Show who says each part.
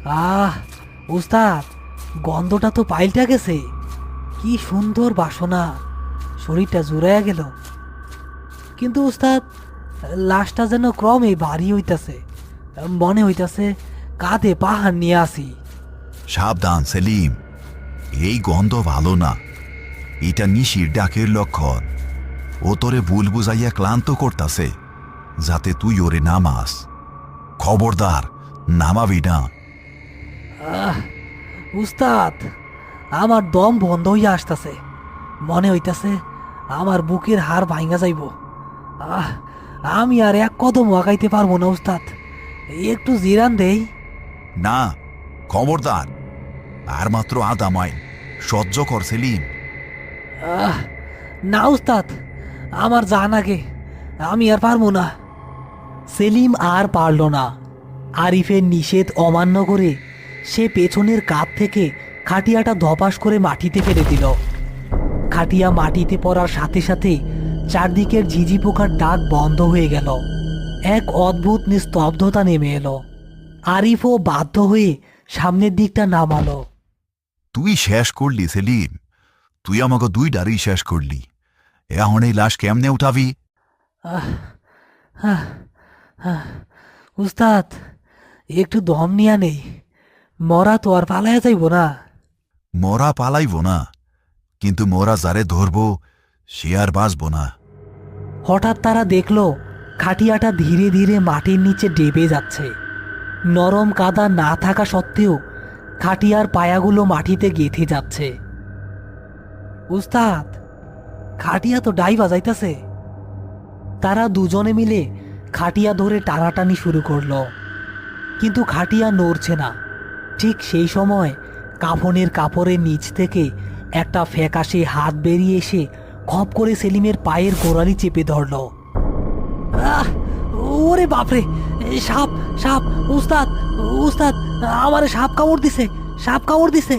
Speaker 1: আহ উস্তাদ, গন্ধটা তো পাল্টা গেছে। কি সুন্দর বাসনা, শরীরটা জুড়াইয়া গেল। কিন্তু উস্তাদ, লাশটা যেন ক্রমে ভারী হইতাছে, মনে হইতাছে কাঁধে পাহাড় নিয়ে আসি।
Speaker 2: সাবধান সেলিম, এই গন্ধ ভালো না। এটা নিশির ডাকের লক্ষণ। ও তোরে ভুল বুঝাইয়া ক্লান্ত করতাছে, যাতে তুই ওরে নামাস। খবরদার, নামাবি না।
Speaker 1: আহ উস্তাদ, আমার দম বন্ধ হইয়া আসতেছে। মনে হইতাছে আমার বুকের হাড় ভাঙা যাইব। আহ আমি আর এক কদম আগাইতে পারবো না উস্তাদ, একটু জিরান দেই।
Speaker 2: না, খবরদার। আর মাত্র আধা মাইল সহ্য কর সেলিম।
Speaker 1: আহ না উস্তাদ, আমার জান আগে, আমি আর পারবো না। সেলিম আর পারল না। আরিফের নিষেধ অমান্য করে সে পেছনের কাঁধ থেকে খাটিয়াটা ধপাস করে মাটিতে ফেলে দিল। খাটিয়া মাটিতে পড়ার সাথে সাথে চারদিকের ঝিঝি পোকার ডাক বন্ধ হয়ে গেল। এক অদ্ভুত নিস্তব্ধতা নেমে এলো। আরিফও বাধ্য হয়ে সামনের দিকটা নামালো।
Speaker 2: তুই শেষ করলি সেলিম, তুই আমাকে দুই ডারি শেষ করলি। এখন এই লাশ কেমনে উঠাবি?
Speaker 1: আহ আহ আহ উস্তাদ, একটু দম নিয়া নেই, মরা তো আর পালায়া যাইব না।
Speaker 2: মরা পালাইব না, কিন্তু মরা যারে ধরব সে আর বাঁচব না।
Speaker 1: হঠাৎ তারা দেখল খাটিয়াটা ধীরে ধীরে মাটির নিচে ডেবে যাচ্ছে। নরম কাদা না থাকা সত্ত্বেও খাটিয়ার পায়াগুলো মাটিতে গেঁথে যাচ্ছে। উস্তাদ, খাটিয়া তো ডাইবা যাইতাছে। তারা দুজনে মিলে খাটিয়া ধরে টানাটানি শুরু করলো, কিন্তু খাটিয়া নড়ছে না। ঠিক সেই সময় কাফনের কাপড়ের নিচ থেকে একটা ফ্যাকাশে হাত বেরিয়ে এসে খপ করে সেলিমের পায়ের গোড়ালি চেপে ধরল। আহ ওরে বাপরে, সাপ সাপ! উস্তাদ উস্তাদ, আমারে সাপ কামড় দিছে, সাপ কামড় দিছে।